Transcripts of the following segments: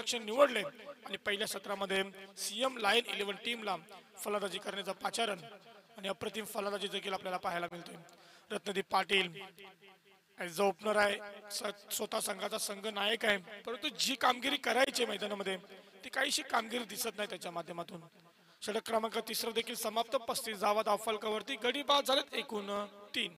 क्षेत्ररक्षण निवडले आणि पहिल्या सत्रामध्ये सीएम लायन 11 टीमला फलंदाजी करण्याचा पाचारण आणि अप्रतिम फलंदाजी देखील आपल्याला पाहायला मिळते. Ratnadeep Patil as a opener आहे, स्वतः संघाचा संघ नायक आहे, परंतु जी कामगिरी करायची मैदानामध्ये ती काहीशी कामगिरी दिसत नाही त्याच्या माध्यमातून. षटक क्रमांक 3 देखील समाप्त. 35 धावा धावफलकावरती, गडी बाद झालेत एकूण 3.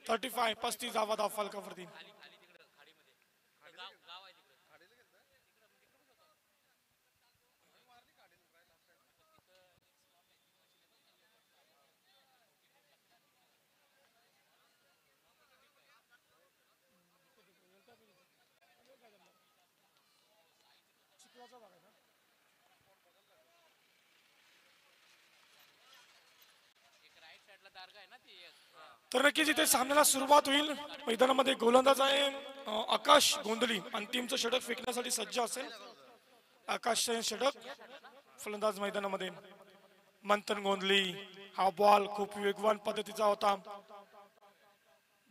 थर्टी फाय 35 धावा धावफलकावरती. तर नक्कीच इथे सामन्याला सुरुवात होईल. मैदानामध्ये गोलंदाज आहे आकाश गोंधळी आणि टीमचं षटक फेकण्यासाठी सज्ज असेल. आकाश षटक, फलंदाज मैदानामध्ये मंथन गोंधळी. हा बॉल खूप वेगवान पद्धतीचा होता,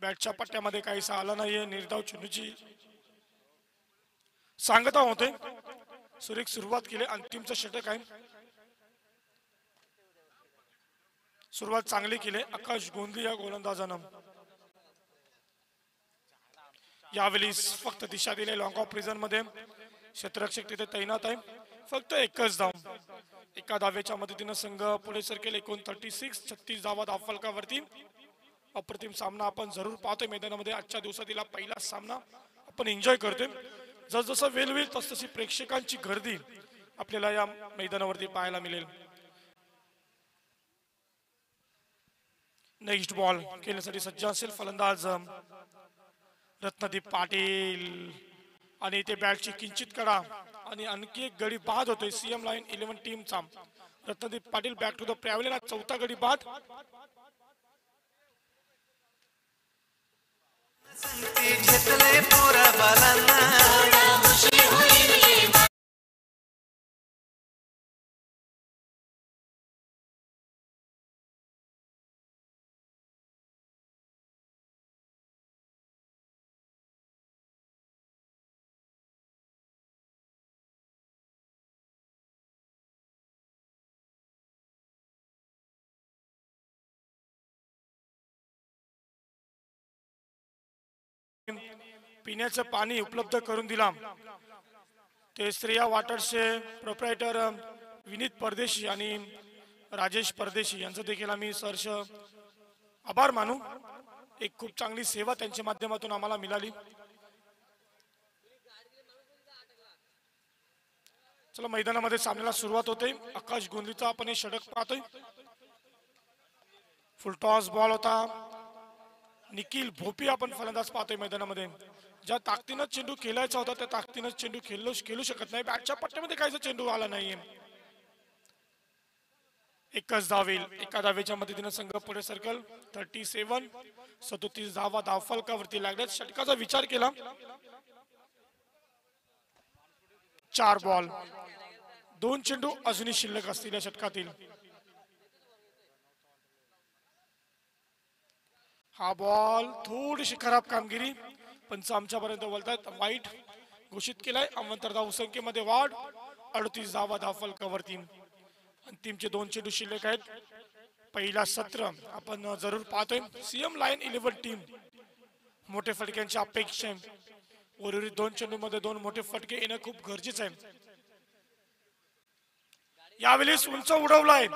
बॅटच्या पट्ट्यामध्ये काहीसा आला नाहीये. निर्धाव चेंडूची सांगता होते. सुरेख सुरुवात केली. अंतिमचं षटक आहे. सुरुवात चांगली केली आकाश गोंधळी या गोलंदाजानं. यावेळी फक्त दिशा दिली लॉंग ऑफ प्रिझन मध्ये. क्षेत्ररक्षक तिथे तैनात आहे. फक्त एकच धाव. एका धावेच्या मदतीनं संघ पुढे सरकेल. 36 धावा धावफलकावरती. अप्रतिम सामना आपण जरूर पाहतोय मैदानामध्ये. आजच्या दिवसातील पहिला सामना आपण एन्जॉय करतोय. जसजसं वेळ होईल तसतशी प्रेक्षकांची गर्दी आपल्याला या मैदानावरती पाहायला मिळेल. नेक्स्ट बॉल खेळण्यासाठी सज्ज असेल फलंदाज रत्नदीप पाटील आणि ते बॅटची किंचित कडा आणि आणखी एक गडी बाद होतोय सीएम लाईन 11 टीमचा. Ratnadeep Patil back to the pavilion. चौथा गडी बाद. पिण्याचं पाणी उपलब्ध करून दिला ते श्रेया वॉटर्सचे प्रोप्रायटर विनीत परदेशी आणि राजेश परदेशी यांचं देखील आम्ही सहर्ष आभार मानू. एक खूप चांगली सेवा त्यांच्या माध्यमातून आम्हाला मिळाली. चला मैदानामध्ये सामन्याला सुरुवात होते. आकाश गोंधळीचा आपण हे षटक पाहतोय. फुल टॉस बॉल होता. निखिल भोपी आपण फलंदाज पाहतोय मैदानामध्ये. ज्या ताकदीनं चेंडू खेळायचा होता त्या ताकदीनं चेंडू खेळू शकत नाही. बॅटच्या पट्ट्यामध्ये काहीच चेंडू आला नाहीये. एकच धाव येईल. एका धावेच्या मदतीने संघ पुढे सरकल. 37 37 धावा धावफलकावरती लागल्यात. षटकाचा विचार केला. 4 बॉल 2 चेंडू अजूनही शिल्लक असतील या षटकातील. हा बॉल थोडीशी खराब कामगिरी. पंच आमच्यापर्यंत बोलतात वाईट घोषित केलाय. अवंतर धावसंख्येमध्ये वाढ. 38 धावा धावफलकावरती. अंतिमचे 2 चेंडू शिल्लक आहेत. पहिला सत्र आपण जरूर पाहतोय. सीएम लायन 11 टीम मोठे फटक्यांची अपेक्षा आहे. उर्वरित 2 चेंडू मध्ये 2 मोठे फटके येणं खूप गरजेचं आहे. यावेळी उंच उडवलाय.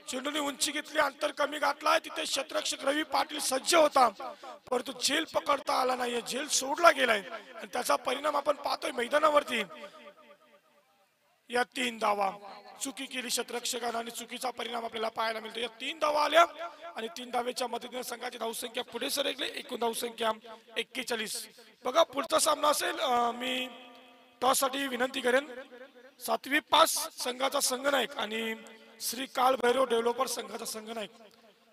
चेंडूने उंची घेतली. अंतर कमी घातलाय. तिथे क्षेत्ररक्षक रवी पाटील सज्ज होता परंतु झेल पकडता आला नाहीये. झेल सोडला गेलाय आणि त्याचा परिणाम आपण पाहतोय मैदानावरती. या 3 धावा चुकी केली क्षेत्ररक्षकांना आणि चुकीचा परिणाम आपल्याला पाहायला मिळतो. या 3 धावा आल्या आणि 3 धावेच्या मदतीने संघाची धावसंख्या पुढे सरकली. एकूण धावसंख्या 41. बघा पुढचा सामना असेल. मी टॉस साठी विनंती करेन. 7वी पास संघाचा संघनायक आणि श्री काल भैरव डेव्हलपर संघाचा संघनायक.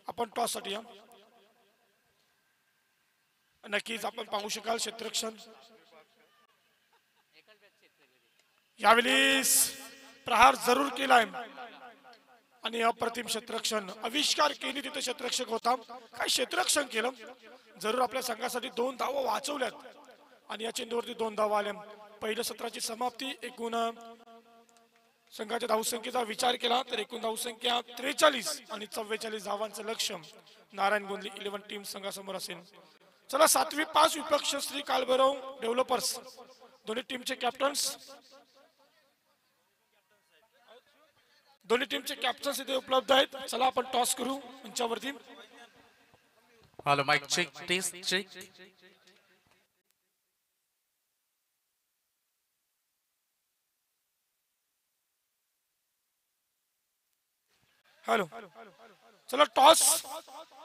आपण टॉस साठी या. नक्कीच आपण पाहू शकाल क्षेत्ररक्षण यावेळी प्रहार जरूर केलाय आणि अप्रतिम क्षेत्ररक्षण. आविष्कार केली तिथे क्षेत्ररक्षक होता. काय क्षेत्ररक्षण केलं. जरूर आपल्या संघासाठी 2 धावा वाचवल्यात आणि या चेंडूवरती 2 धावा आल्या. पहिल्या सत्राची समाप्ती. एकूण संघाच्या धावसंख्येचा विचार केला तर एकूण धावसंख्या 43 आणि 44 धावांचं लक्ष्य नारायण गोंदली 11 टीम संघासमोर असेल. चला 7वी पास विपक्ष श्री कालभैरव डेव्हलपर्स दोन्ही टीमचे कॅप्टन्स दोन्ही टीमचे कॅप्टन्स इथे उपलब्ध आहेत. चला आपण टॉस करू मंचावरती. Hello mic check test check. Hello चला टॉस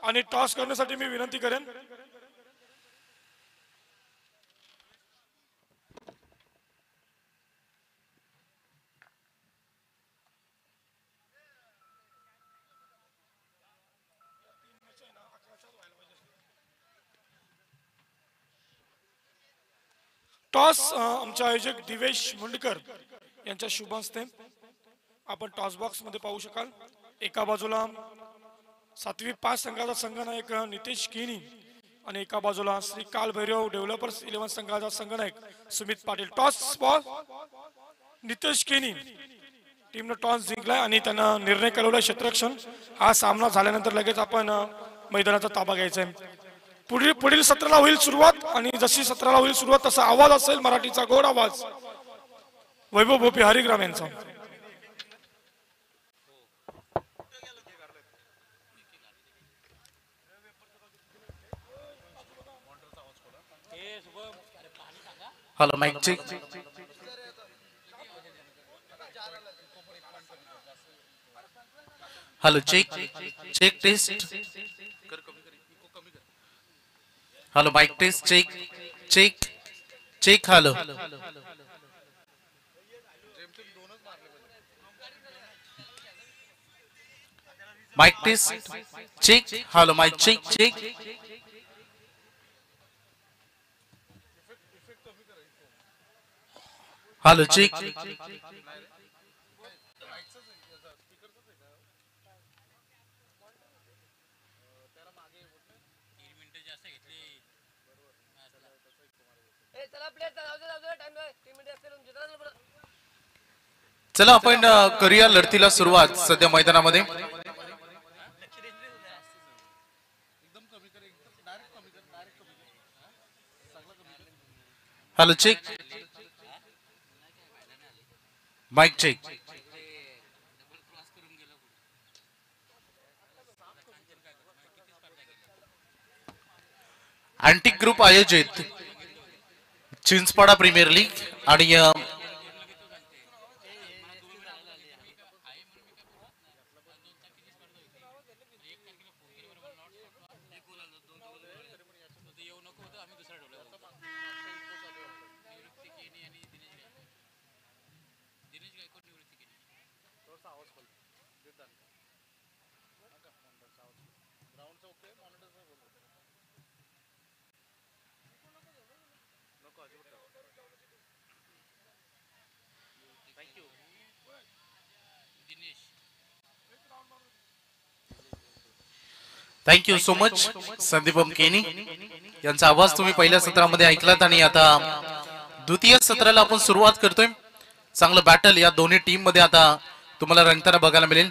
आणि टॉस करण्यासाठी मी विनंती करेन. टॉस आमचे आयोजक दिवेश मुंडकर यांच्या शुभ हस्ते आपण टॉस बॉक्स मध्ये पाहू शकाल. एका बाजूला 7वी पास संघाचा संघनायक नितेश केनी आणि एका बाजूला श्री काल भैरव डेव्हलपर्स 11 संघाचा संघनायक सुमित पाटील. टॉस बॉल नितेश केनी टीमने टॉस जिंकलाय आणि त्यांना निर्णय कळवलाय क्षेत्ररक्षण. हा सामना झाल्यानंतर लगेच आपण मैदानाचा ताबा घ्यायचा आहे. पुढील सत्राला होईल सुरुवात आणि जशी सत्राला होईल सुरुवात तसा आवाज असेल मराठीचा गोड आवाज वैभव भोपी हरिग्राम यांचा. Hello mic check. Hello check check test. Hello mic test check check check. Hello mic test check. Hello mic check check. Hello check. चला आपण करूया लढतीला सुरुवात. सध्या मैदानामध्ये hello check mic check. Antique group आयोजित चिंचपाडा प्रीमियर लीग आणि thank you so much Sandipam Keni यांचा आवाज तुम्ही पहिल्या सत्रामध्ये ऐकलात आणि आता द्वितीय सत्राला आपण सुरुवात करतोय. चांगलं बॅटल या दोन्ही टीम मध्ये आता तुम्हाला रंगताना बघायला मिळेल.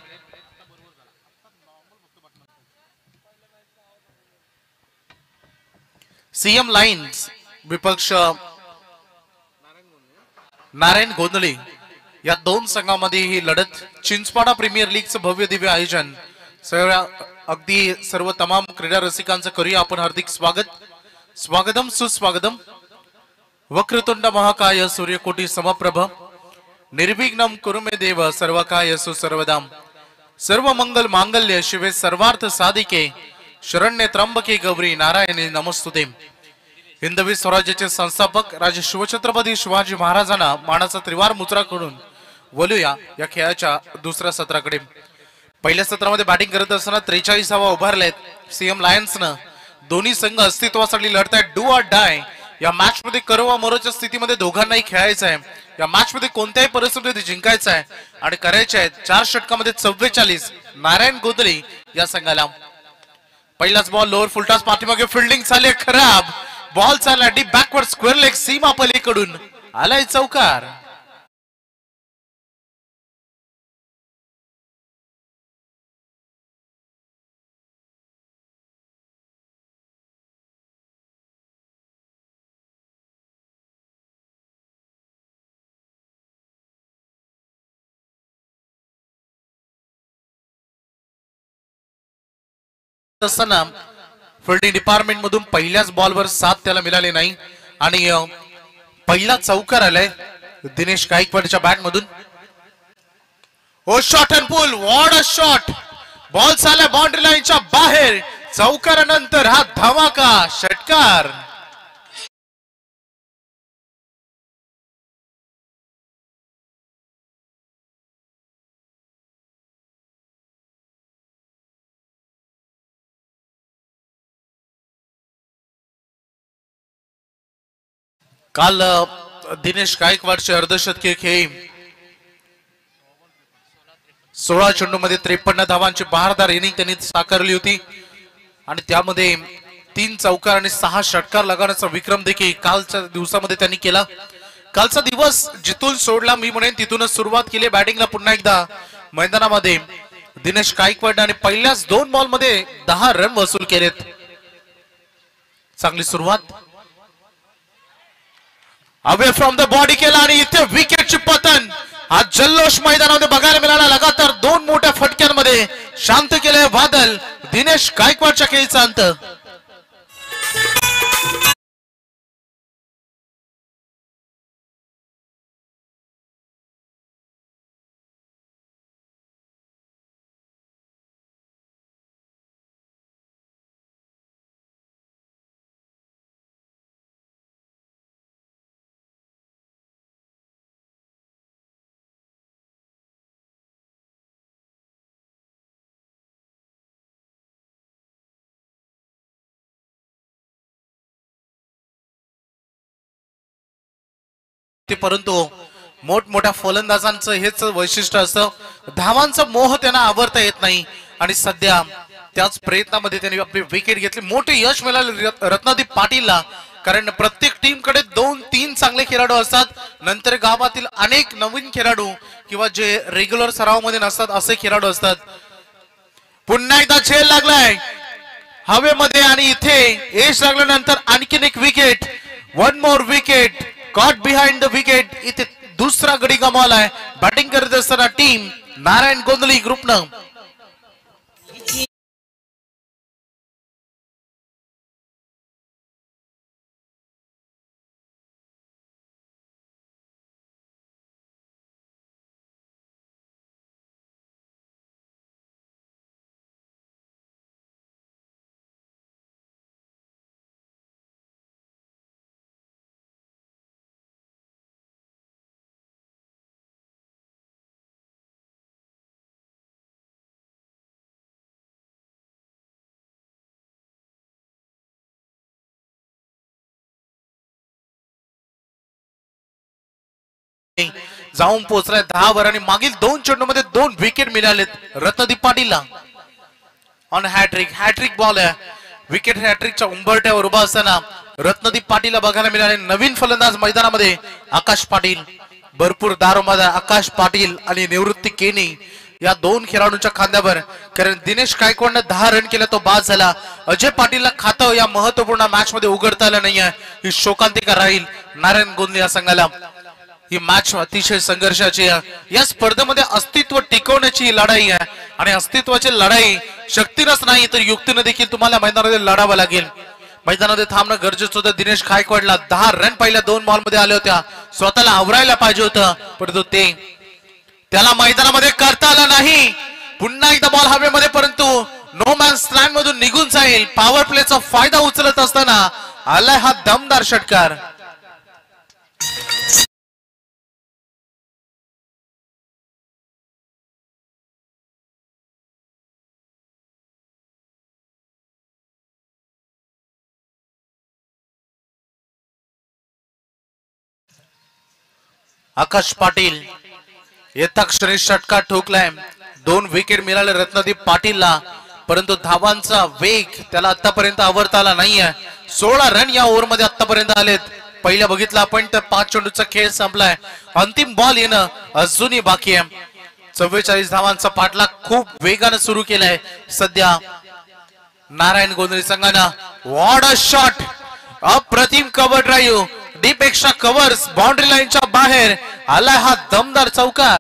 सीएम लाईन्स विपक्ष नारायण गोंधळे या दोन संघामध्ये ही लढत. चिंचपाडा प्रीमियर लीगचं भव्य दिव्य आयोजन. अगदी सर्व तमाम क्रीडा रसिकांचं करूया आपण हार्दिक स्वागतम सुस्वागतम. वक्रतुंड महाकाय सूर्यकोटी समप्रभ निर्विघ्नं कुरु मे देव सर्वकाय सुसर्वदाम. सर्व मंगल मांगल्य शिवे सर्वार्थ साधिके शरण्य त्र्यंबके गौरी नारायणी नमस्तुते. हिंदवी स्वराज्याचे संस्थापक राजे शिवछत्रपती शिवाजी महाराजांना मानाचा त्रिवार मुद्रा करून बोलूया या खेळाच्या दुसऱ्या सत्राकडे. पहिल्या सत्रामध्ये बॅटिंग करत असताना 43 उभारलेत सीएम लायन्सनं. दोन्ही संघ अस्तित्वासाठी लढतायत. डू ऑर डाय या मॅच मध्ये करो वा मरोच्या स्थितीमध्ये दोघांनाही खेळायचं आहे. या मॅच मध्ये कोणत्याही परिस्थितीत जिंकायचं आहे आणि करायचे आहेत 4 षटकामध्ये 44 नारायण गोंधळे या संघाला. पहिलाच बॉल लोअर फुलटॉस पाठीमागे फिल्डिंग झाली खराब. बॉल चालला डीप बॅकवर्ड स्क्वेअर लेग सीमा पलीकडून आलाय चौकार. असताना फिल्डिंग डिपार्टमेंट मधून पहिल्याच बॉलवर 7 त्याला मिळाले नाही आणि पहिला चौकार आलाय दिनेश गायकवाडच्या बॅट मधून. Oh shot and pull what a shot. Ball चालला बाउंड्री लाईनच्या बाहेर. चौकारानंतर हा धमाका षटकार. काल दिनेश गायकवाडचे अर्धशतकीय खेळी 16 चेंडूमध्ये 53 धावांची बहारदार इनिंग त्यांनी साकारली होती आणि त्यामध्ये 3 चौकार आणि 6 षटकार लगावण्याचा विक्रम देखील कालच्या दिवसामध्ये त्यांनी केला. कालचा दिवस जिथून सोडला मी म्हणेन तिथूनच सुरुवात केली बॅटिंगला. पुन्हा एकदा मैदानामध्ये दिनेश गायकवाड आणि पहिल्याच 2 बॉल मध्ये 10 रन वसूल केलेत. चांगली सुरुवात. अवे फ्रॉम द बॉडी केला आणि इथे विकेटची पतन. हा जल्लोष मैदानामध्ये बघायला मिळाला. लगातार 2 मोठ्या फटक्यांमध्ये शांत केले वादळ. दिनेश गायकवाडच्या खेळीचा अंत. परंतु मोठमोठ्या फलंदाजांचं हेच वैशिष्ट्य असतं. धावांचा मोह त्यांना आवरता येत नाही आणि सध्या त्याच प्रयत्नामध्ये त्यांनी आपली विकेट घेतली. मोठे यश मिळाले रत्नादीप पाटीलला. कारण प्रत्येक टीम कडे 2-3 चांगले खेळाडू असतात. नंतर गावातील अनेक नवीन खेळाडू किंवा जे रेग्युलर सरावामध्ये नसतात असे खेळाडू असतात. पुन्हा एकदा झेल लागलाय हवेमध्ये आणि इथे यश लागल्यानंतर आणखीन एक wicket. 1 more wicket. Caught behind the wicket. इथे दुसरा गडी गमावलाय. बॅटिंग करत असताना टीम नारायण गोंधळे ग्रुपनं. जाऊन पोहोचलाय 10 वर आणि मागील 2 चेंडूमध्ये 2 विकेट मिळालेत रत्नदीप पाटीलला ऑन हॅट्रिक बॉल आहे. विकेट हॅट्रिकच्या उंबरठ्यावर उभा असताना रत्नदीप पाटीलला बघायला मिळाले. नवीन फलंदाज मैदानामध्ये आकाश पाटील, भरपूर दारोमध्ये आकाश पाटील आणि निवृत्ती केनी या 2 खेळाडूंच्या खांद्यावर. कारण दिनेश गायकवाडने 10 रन केला तो बाद झाला. अजय पाटीलला खातं या महत्वपूर्ण मॅच मध्ये उघडता आलं नाहीये. ही शोकांतिका राहील नारायण गोंदले या संघाला. ही मॅच अतिशय संघर्षाची आहे. या स्पर्धेमध्ये अस्तित्व टिकवण्याची ही लढाई आहे आणि अस्तित्वाची लढाई शक्तीनच नाही तर युक्तीने देखील तुम्हाला मैदानामध्ये लढावं लागेल. मैदानामध्ये थांबणं गरजेचं होतं. दिनेश गायकवाडला 10 रन पहिल्या 2 बॉल मध्ये आल्या होत्या. स्वतःला आवरायला पाहिजे होतं परंतु त्याला मैदानामध्ये करता आलं नाही. पुन्हा एकदा बॉल हवेमध्ये परंतु नो मॅन स्लॅम मधून निघून जाईल. पॉवर प्लेचा फायदा उचलत असताना आलाय हा दमदार षटकार. आकाश पाटील येता क्षणी षटकार ठोकलाय. 2 विकेट मिळाले रत्नदीप पाटीलला परंतु धावांचा वेग त्याला आतापर्यंत आवरता आला नाहीये. 16 रन या ओव्हर मध्ये आतापर्यंत आलेत. पहिल्या बघितलं आपण तर 5 चेंडूचा खेळ संपलाय. अंतिम बॉल येणं अजूनही बाकी आहे. 44 धावांचा पाठलाग खूप वेगाने सुरू केलाय सध्या नारायण गोंधळी संघानं. व्हॉट अ शॉट, अप्रतिम cover drive, deep extra covers, boundary लाईनच्या बाहेर आलाय हा दमदार चौकार.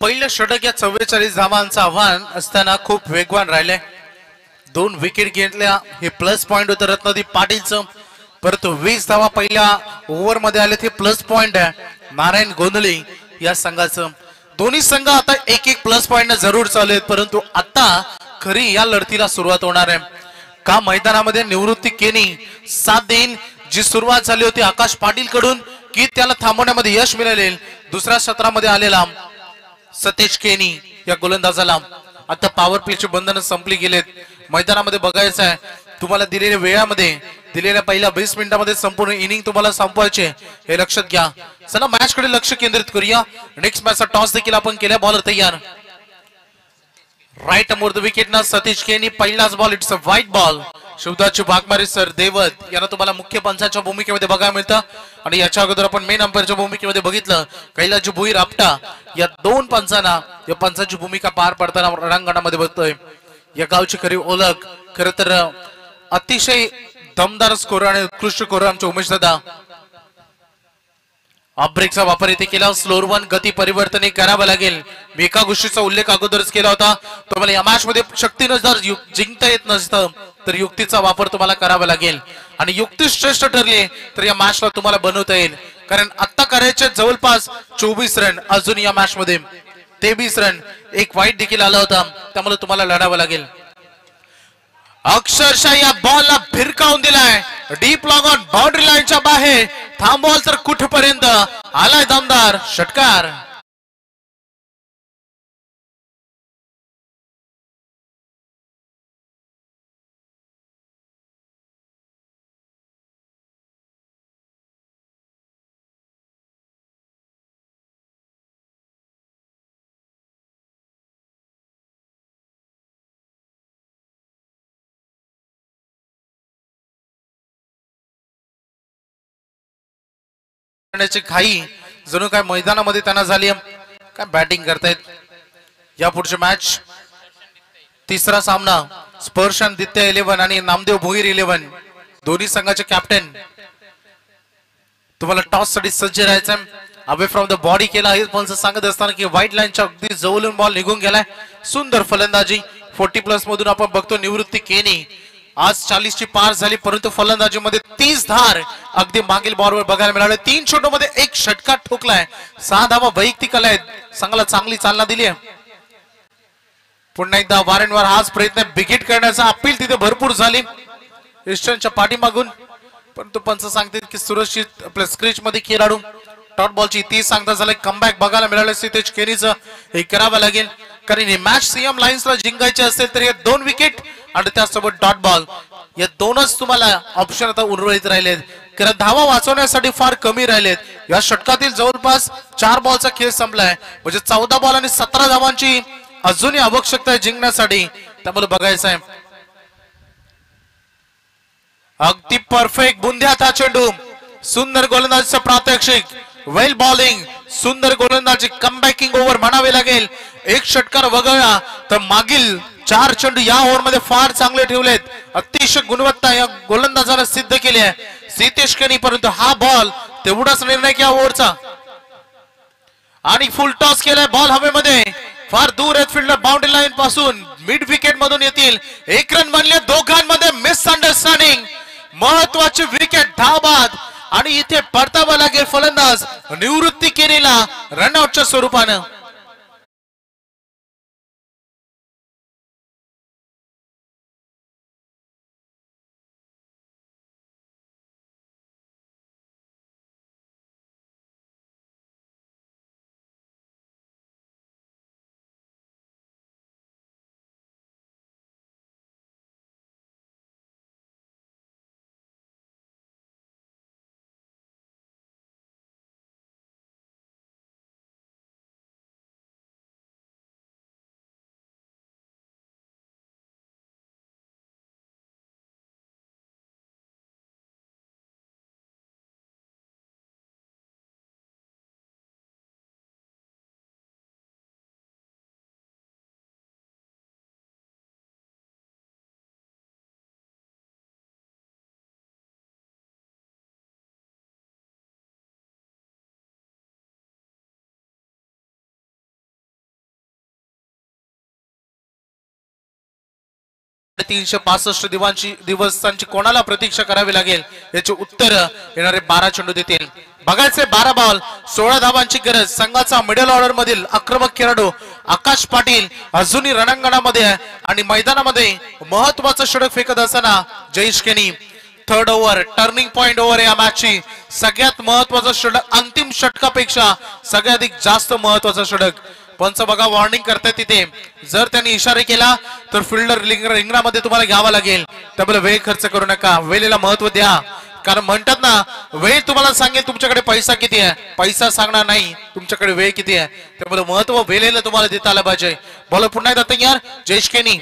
पहिलं षटक या 44 धावांचं आव्हान असताना खूप वेगवान राहिले. 2 विकेट घेतल्या हे प्लस पॉइंट होतं रत्नदीप पाटीलचं परंतु 20 धावा पहिल्या ओव्हर मध्ये आले ते प्लस पॉइंट आहे नारायण गोंधळी या संघाचं. दोन्ही संघ आता एक प्लस पॉइंट जरूर चालू आहेत परंतु आता खरी या लढतीला सुरुवात होणार आहे. का मैदानामध्ये निवृत्ती केनी साथ देईल. जी सुरुवात झाली होती आकाश पाटील कडून की त्याला थांबवण्यामध्ये यश मिळाले. दुसऱ्या सत्रामध्ये आलेला सतीश केनी या गोलंदाजाला आता पॉवर प्लेची बंधनं संपली गेलेत. मैदानामध्ये बघायचं आहे तुम्हाला दिलेल्या वेळामध्ये दिलेल्या पहिल्या 20 मिनिटांमध्ये संपूर्ण इनिंग तुम्हाला संपवायचे हे लक्षात घ्या. चला मॅच कडे लक्ष केंद्रित करूया. नेक्स्ट मॅचचा टॉस देखील आपण केला. बॉलर तयार. राईट मोर द विकेट ना सतीश केनी. पहिलाच ball it's a white ball. शिवदाची भागमारी सर देवत यांना तुम्हाला मुख्य पंचाच्या भूमिकेमध्ये बघायला मिळतं आणि याच्या अगोदर आपण मेन अंपायरच्या भूमिकेमध्ये बघितलं कैलाजी भुईर आपटा या 2 पंचांना या पंचाची भूमिका पार पडताना रणांगणामध्ये बघतोय. या गावची खरी ओळख खरं तर अतिशय दमदार स्कोर आणि उत्कृष्ट स्कोर आमचे उमेश दादा. ब्रेकचा वापर इथे केला. स्लोअर 1 गती परिवर्तन करावं लागेल. मी एका गोष्टीचा उल्लेख अगोदरच केला होता. तुम्हाला या मॅच मध्ये शक्तीनं जर जिंकता येत नसतं तर युक्तीचा वापर तुम्हाला करावा लागेल आणि युक्ती श्रेष्ठ ठरली तर या मॅचला तुम्हाला बनवता येईल. कारण आता करायचे जवळपास 24 रन अजून या मॅच मध्ये 23 रन एक वाईट देखील आला होता त्यामुळे तुम्हाला लढावं लागेल. अक्षरशः या बॉलला भिरकावून दिलाय. डीप लॉग ऑन बाउंड्री लाईनच्या बाहेर. थांबवल तर कुठपर्यंत आलाय दमदार षटकार. घाई जणू काय मैदानामध्ये त्यांना झाली. काय बॅटिंग करतायत. या पुढची मॅच तिसरा सामना स्पर्शन दित्य 11 आणि नामदेव भोईर 11 दोन्ही संघाचे कॅप्टन. तुम्हाला टॉस साठी सज्ज राहायचं. अवे फ्रॉम द बॉडी केला हे पण सांगत असताना की व्हाईट लाईनच्या अगदी जवळून बॉल निघून गेलाय. सुंदर फलंदाजी 40 प्लस मधून आपण बघतो निवृत्ती केनी आज 40 ची पार झाली, परंतु फलंदाजीमध्ये 30 धार अगदी मागील बॉलवर बघायला मिळाले. 3 चेंडूमध्ये 1 षटका ठोकलाय. 6 धावा वैयक्तिक आल्या आहेत. चांगली चालना दिली आहे. पुन्हा एकदा वारंवार हाच प्रयत्न बिगिट करण्याचा अपील तिथे भरपूर झाली ईस्टर्नच्या पाठीमागून, परंतु पंच सांगतील की सुरक्षित आपल्या स्क्रीच मध्ये खेळाडू डॉट बॉलची 30 सांगता झाले. कमबॅक बघायला मिळाले. सितेश केनीचं हे करावं लागेल, कारण ही मॅच सीएम लाईन्सला जिंकायची असेल तर हे 2 विकेट आणि त्यासोबत डॉट बॉल या दोनच तुम्हाला ऑप्शन आता उर्वरित राहिलेत. कारण धावा वाचवण्यासाठी फार कमी राहिलेत. या षटकातील जवळपास 4 बॉलचा खेळ संपलाय, म्हणजे 14 बॉल आणि 17 धावांची अजूनही आवश्यकता आहे जिंकण्यासाठी. त्यामुळे बघायचं आहे. अगदी परफेक्ट बुंध्याचा चेंडू, सुंदर गोलंदाजीचं प्रात्यक्षिक, वेल बॉलिंग, सुंदर गोलंदाजी, कमबॅकिंग ओव्हर म्हणावे लागेल. 1 षटकार वगळला तर मागील 4 चेंडू या ओव्हर मध्ये फार चांगले ठेवलेत. अतिशय गुणवत्ता या गोलंदाजाला सिद्ध केली आहे सितेश केनी, परंतु हा बॉल तेवढाच निर्णायक या ओव्हरचा. आणि फुल टॉस केलाय. बॉल हवेमध्ये फार दूर आहेत फिल्डर बाउंड्री लाईन पासून. मिड विकेट मधून येतील. 1 रन बनले. दोघांमध्ये मिसअंडरस्टँडिंग. महत्वाची विकेट धावबाद आणि इथे परतावा लागेल फलंदाज निवृत्ती केनीला रनआउटच्या स्वरूपानं. ,365 दिवसांची कोणाला प्रतीक्षा करावी लागेल याचे उत्तर येणारे 12 चेंडू देतील. बघायचे 12 बॉल 16 धावांची गरज. संघाचा मिडल ऑर्डर मधील आक्रमक खेळाडू आकाश पाटील अजूनही रणांगणामध्ये आहे आणि मैदानामध्ये महत्वाचं षटक फेकत असताना जयेश केनी. Third over turning point over या मॅचची. सगळ्यात महत्वाचं षटक, अंतिम षटकापेक्षा सगळ्यात जास्त महत्वाचं षटक. पंच बघा वॉर्निंग करताय तिथे, जर त्यांनी इशारे केला तर फिल्डर रिंगणामध्ये तुम्हाला घ्यावा लागेल. त्यामुळे वेळ खर्च करू नका, वेळेला महत्व द्या. कारण म्हणतात ना, वेळ तुम्हाला सांगेल तुमच्याकडे पैसा किती आहे, पैसा सांगणार नाही तुमच्याकडे वेळ किती आहे. त्यामुळे महत्व वेळेला तुम्हाला देता आलं पाहिजे. बॉलर पुन्हा एकदा तयार. जयेश केनी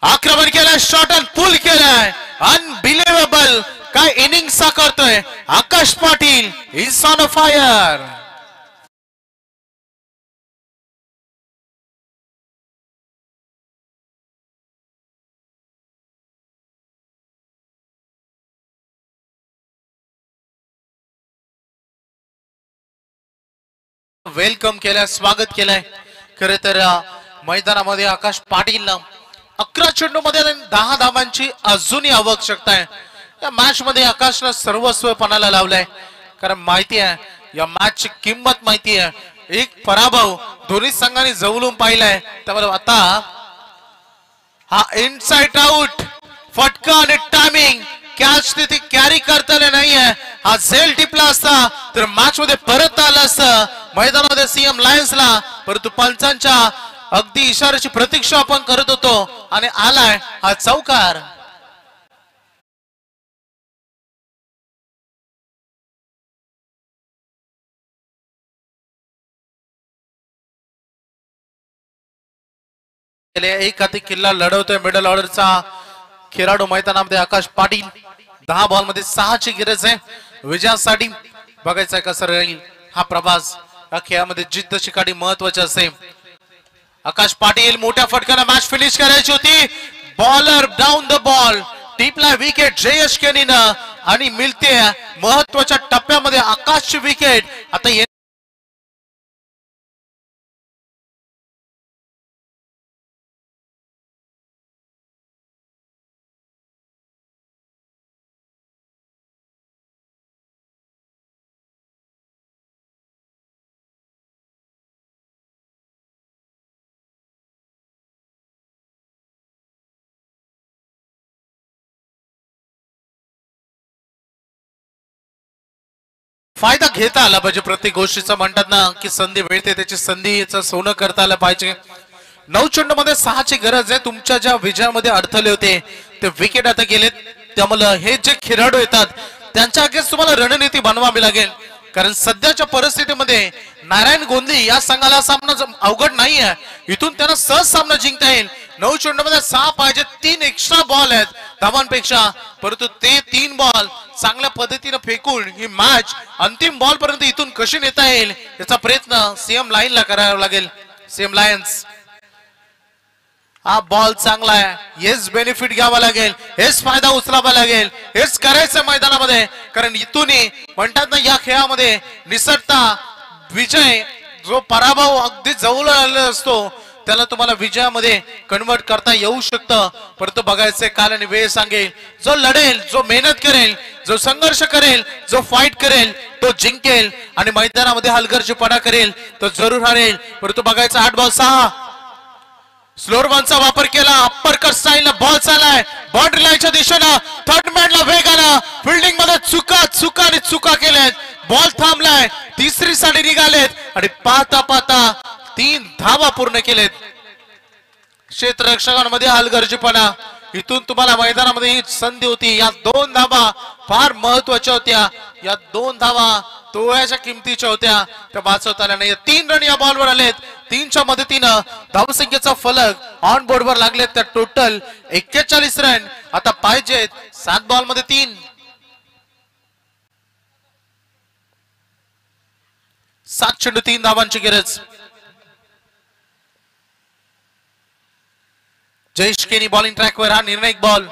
आक्रमण केलंय, शॉट अँड पुल केलाय. अनबिलिव्हेबल काय इनिंग साकारतोय Akash Patil. Is on a fire. Welcome केलं, स्वागत केलंय. खरे तर मैदानामध्ये आकाश पाटील 11 चेंडू मध्ये 10 धावांची अजूनही आवश्यकता आहे. या मॅच मध्ये आकाशला सर्वस्व पणाला लावलंय, कारण माहिती आहे या मॅच ची किंमत माहिती आहे. एक पराभव दोन्ही संघांनी जवळून पाहिलाय. त्यामुळे आता हा इनसाइड आउट फटका आणि टायमिंग कॅच तिथे कॅरी करता आले नाहीये. हा झेल टिपला असता तर मॅच मध्ये परत आला असतं मैदानामध्ये सीएम लायन्सला. परंतु पंचांच्या अगदी इशाऱ्याची प्रतीक्षा आपण करत होतो आणि आलाय हा चौकार. एक हाती किल्ला लढवतोय मिडल ऑर्डरचा खेळाडू मैदानामध्ये आकाश पाटील. 10 बॉल मध्ये 6 ची गरज आहे विजयासाठी. बघायचंय कसं राहील हा प्रवास. या खेळामध्ये जिद्द शिकाडी महत्वाची असते. आकाश पाटील मोठ्या फटक्याने मॅच फिनिश करायची होती. बॉलर डाऊन द बॉल, टिपला विकेट जयेश केनीनं आणि मिळते महत्वाच्या टप्प्यामध्ये आकाशची विकेट. आता फायदा घेता आला पाहिजे प्रत्येक गोष्टीचा. म्हणतात ना की संधी मिळते त्याची संधीचं सोनं करता आलं पाहिजे. 9 चेंडूमध्ये 6ची गरज आहे. तुमच्या ज्या विजयामध्ये अडथळे होते ते विकेट आता गेलेत. त्यामुळे हे जे खेळाडू येतात त्यांच्या अगेन्स्ट तुम्हाला रणनीती बनवावी लागेल. कारण सध्याच्या परिस्थितीमध्ये नारायण गोंदी या संघाला सामना अवघड नाही आहे. इथून त्यांना सहज सामना जिंकता येईल. 9 चेंडूमध्ये 6 पाहिजे. 3 एक्स्ट्रा बॉल आहेत धावांपेक्षा, परंतु ते 3 बॉल चांगल्या पद्धतीने फेकून ही मॅच अंतिम बॉल पर्यंत इथून कशी नेता येईल याचा प्रयत्न सीएम लाईनला करावा लागेल. सीएम लायन्स हा बॉल चांगला आहे. हेच बेनिफिट घ्यावा लागेल, हेच फायदा उचलावा लागेल, हेच करायचं मैदानामध्ये. कारण इथूनही म्हणतात ना या खेळामध्ये निसटता विजय जो पराभव अगदी जवळ आलेला असतो त्याला तुम्हाला विजयामध्ये कन्वर्ट करता येऊ शकतं. परंतु बघायचे काल आणि वेळ सांगेल. जो लढेल, जो मेहनत करेल, जो संघर्ष करेल, जो फाईट करेल तो जिंकेल आणि मैदानामध्ये हलगर्जीपणा करेल तो जरूर हारेल. परंतु बघायचं 8 बॉल 6 स्लोअर बॉलचा वापर केला. अप्पर कट स्टाईल बॉल चाललाय बाउंड्री लाईनच्या दिशेनं. थर्ड मॅनला वेग आला. फिल्डिंग मध्ये चुका केल्यात. बॉल थांबलाय. तिसरी साठी निघालेत आणि पाहता पाहता 3 धावा पूर्ण केलेत. क्षेत्ररक्षकांमध्ये हलगर्जीपणा. इथून तुम्हाला मैदानामध्ये ही संधी होती. या 2 धावा फार महत्वाच्या होत्या. या 2 धावा तोळ्याच्या किमतीच्या होत्या, त्या वाचवता आल्या नाही. 3 रन या बॉलवर आलेत. 3च्या मदतीनं धावसंख्येचा फलक ऑन बोर्डवर लागलेत. त्या टोटल 41 रन आता पाहिजेत. 7 बॉल मध्ये 3. 7 चेंडू 3 धावांची गरज. जयेश केनी बॉलिंग ट्रॅकवर. हा निर्णायक बॉल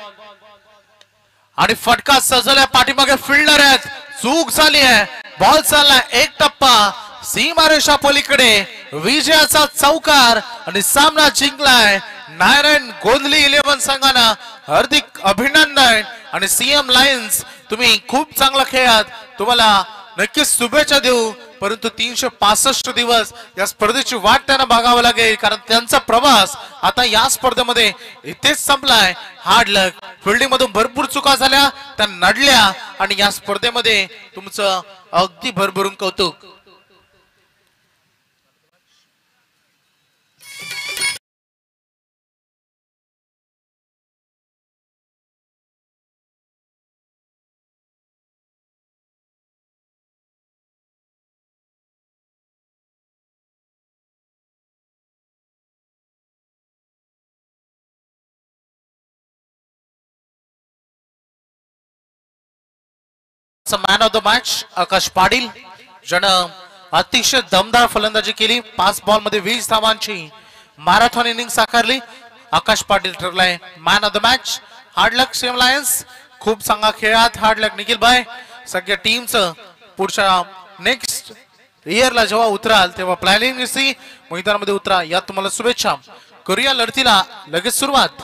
आणि फटका सजवल्या. पाठीमागे फिल्डर आहेत. चूक झाली आहे. बॉल चालला एक टप्पा सीमारेषा पलीकडे. विजयाचा चौकार आणि सामना जिंकलाय नारायण गोंधली 11 संघानं. हार्दिक अभिनंदन. आणि सीएम लायन्स तुम्ही खूप चांगला खेळात. तुम्हाला नक्कीच शुभेच्छा देऊ. परंतु 365 दिवस या स्पर्धेची वाट त्यांना बघावं लागेल. कारण त्यांचा प्रवास आता या स्पर्धेमध्ये इथेच संपलाय. हार्ड लक. फिल्डिंग मधून भरपूर चुका झाल्या, त्या नडल्या आणि या स्पर्धेमध्ये तुमचं अगदी भरभरून कौतुक. मॅन ऑफ द मॅच आकाश पाटील ज्यानं अतिशय दमदार फलंदाजी केली. 5 बॉल मध्ये 20 धावांची मॅरेथॉन इनिंग साकारली. आकाश पाटील ठरलाय man of the match. Hard luck CM Lions. खूप चांगला खेळात. हार्ड लक निखिल भाई. सगळ्या टीमचं पुढच्या नेक्स्ट इयरला जेव्हा उतराल तेव्हा प्लॅनिंग मैदानामध्ये उतरा यात तुम्हाला शुभेच्छा. करूया लढतीला लगेच सुरुवात.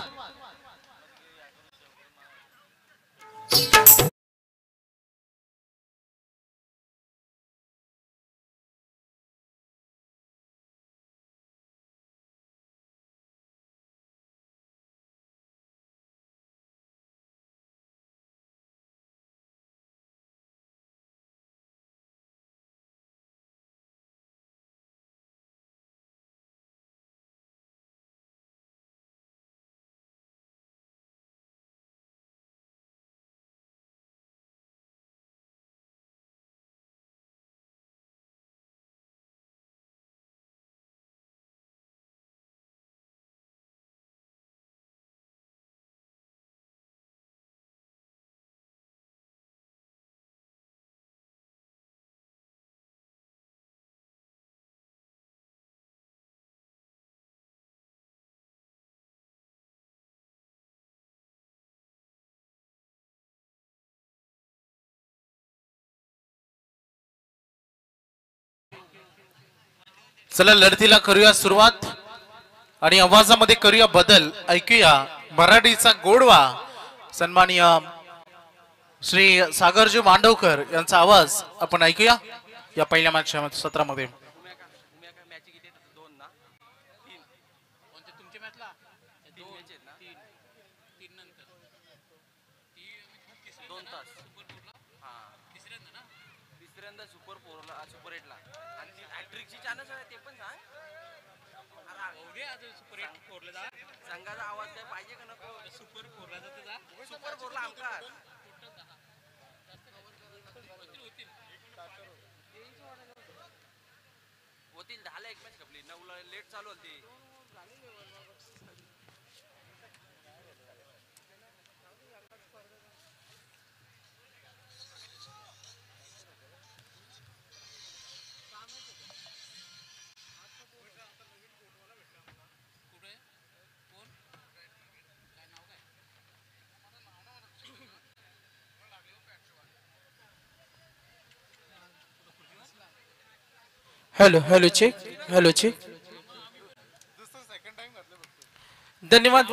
चला लढतीला करूया सुरुवात आणि आवाजामध्ये करूया बदल. ऐकूया मराठीचा गोडवा. सन्माननीय श्री सागरजी मांडवकर यांचा आवाज आपण ऐकूया या पहिल्या मॅच सत्रामध्ये. तिसऱ्यांदा सुपर 8ला आणि ती हॅट्रिकची चान्स आहे ते पण सांग. संघाचा आवाज काय पाहिजे का नको? सुपर 4ला आमका होतील 10ला एक मॅच कपली 9ला लेट चालू होती. Hello check. धन्यवाद.